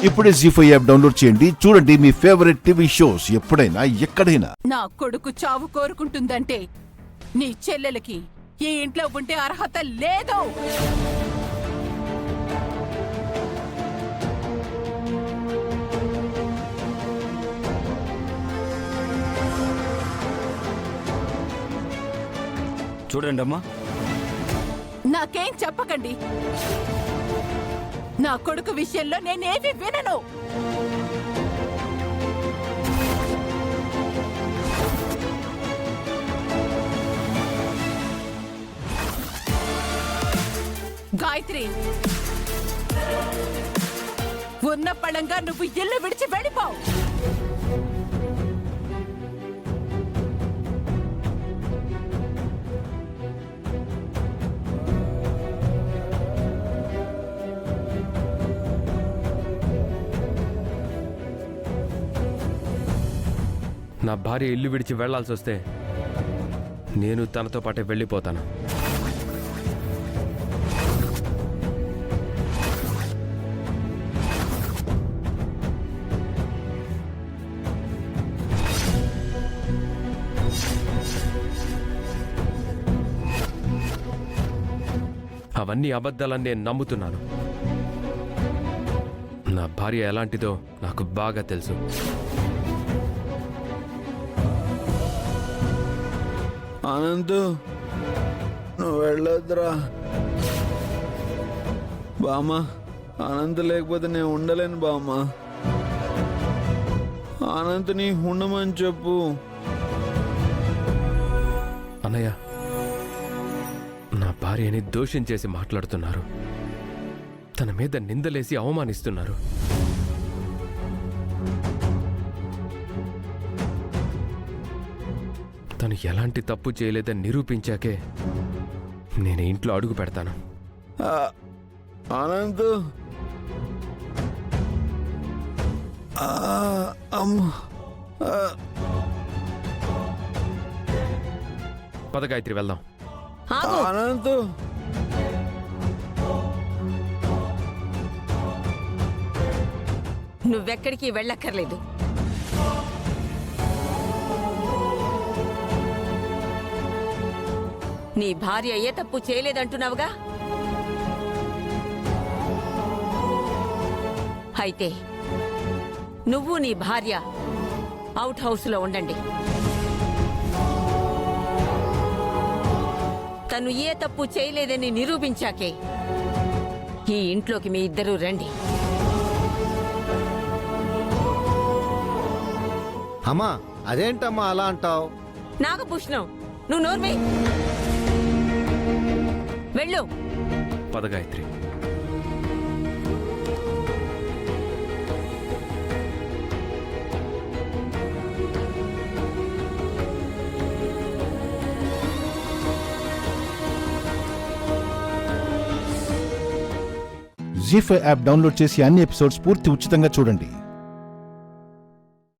ఇప్పుడే జీ5 app download చేయండి. చూడండి మీ ఫేవరెట్ టీవీ షోస్ ఎప్పుడైనా ఎక్కడైనా. నా కొడుకు చావు కోరుకుంటుందంటే నీ చెల్లెలకి ఈ ఇంట్లో ఉండే అర్హత లేదు. చూడండి అమ్మా, నాకేం చెప్పకండి. నా కొడుకు విషయంలో నేనేవి వినను. గాయత్రి, ఉన్న పళంగా నువ్వు ఇల్లు విడిచి వెళ్ళిపోవు. నా భార్య ఇల్లు విడిచి వెళ్లాల్సి వస్తే నేను తనతో పాటే వెళ్ళిపోతాను. అవన్నీ అబద్ధాలని నేను నమ్ముతున్నాను. నా భార్య ఎలాంటిదో నాకు బాగా తెలుసు. ఆనంద్, నువ్వు వెళ్ళొద్దురా బామ్మ. ఆనంద్ లేకపోతే నేను ఉండలేను బామ్మ. ఆనంద్ని ఉండమని చెప్పు. అన్నయ్య, నా భార్యని దోషం చేసి మాట్లాడుతున్నారు. తన మీద నిందలేసి అవమానిస్తున్నారు. తను ఎలాంటి తప్పు చేయలేదని నిరూపించాకే నేను ఇంట్లో అడుగు పెడతాను. ఆనంద్, అమ్మ, పద గాయత్రి, వెళ్దాం. ఆనంద్, నువ్వెక్కడికి వెళ్ళక్కర్లేదు. నీ భార్య ఏ తప్పు చేయలేదంటున్నావుగా? అయితే నువ్వు నీ భార్య అవుట్ హౌస్లో ఉండండి. తను ఏ తప్పు చేయలేదని నిరూపించాకే ఈ ఇంట్లోకి మీ ఇద్దరూ రండి. అమ్మా, అదేంటమ్మా అలా అంటావు? నాగభూషణం, నువ్వు నోర్మే. వెళ్ళు. పద గాయత్రి. జీ5 యాప్ డౌన్లోడ్ చేసి అన్ని ఎపిసోడ్స్ పూర్తి ఉచితంగా చూడండి.